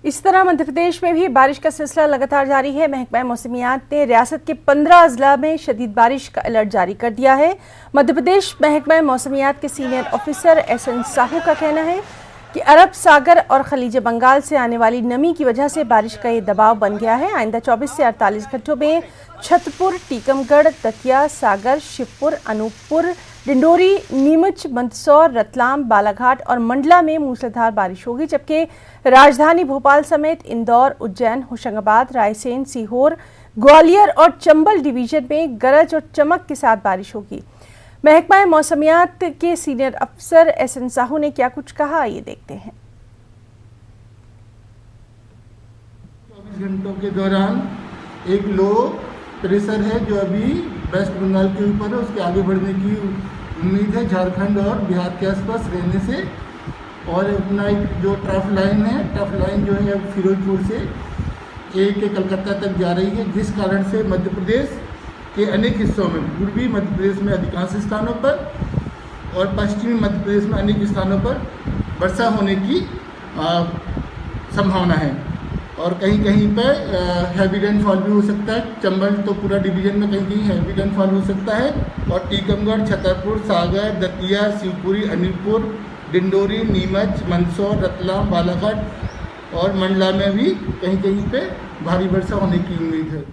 इस तरह मध्य प्रदेश में भी बारिश का सिलसिला लगातार जारी है। महकमा मौसमियात ने रियासत के 15 अजला में शदीद बारिश का अलर्ट जारी कर दिया है। मध्य प्रदेश महकमा मौसमियात के सीनियर ऑफिसर SN साहू का कहना है कि अरब सागर और खलीज बंगाल से आने वाली नमी की वजह से बारिश का ये दबाव बन गया है। आइंदा 24 से 48 घंटों में छतरपुर, टीकमगढ़, दतिया, सागर, शिवपुर, अनूपपुर, डिंडोरी, नीमच, मंदसौर, रतलाम, बालाघाट और मंडला में मूसलाधार बारिश होगी, जबकि राजधानी भोपाल समेत इंदौर, उज्जैन, होशंगाबाद, रायसेन, सीहोर, ग्वालियर और चंबल डिवीजन में गरज और चमक के साथ बारिश होगी। महकमा मौसमियात के सीनियर अफसर SN साहू ने क्या कुछ कहा, ये देखते हैं। 24 घंटों के दौरान एक लो प्रेशर है जो अभी वेस्ट बंगाल के ऊपर है, उसके आगे बढ़ने की उम्मीद है झारखंड और बिहार के आसपास रहने से। और अपना एक जो ट्रफ लाइन है, ट्रफ लाइन जो है फिरोजपुर से के कलकत्ता तक जा रही है, जिस कारण से मध्य प्रदेश के अनेक हिस्सों में, पूर्वी मध्य प्रदेश में अधिकांश स्थानों पर और पश्चिमी मध्य प्रदेश में अनेक स्थानों पर वर्षा होने की संभावना है। और कहीं कहीं पर हैवी रेनफॉल भी हो सकता है। चंबल तो पूरा डिवीजन में कहीं कहीं हैवी रेनफॉल हो सकता है। और टीकमगढ़, छतरपुर, सागर, दतिया, शिवपुरी, अनूपपुर, डिंडोरी, नीमच, मंदसौर, रतलाम, बालाघाट और मंडला में भी कहीं कहीं पे भारी वर्षा होने की उम्मीद है।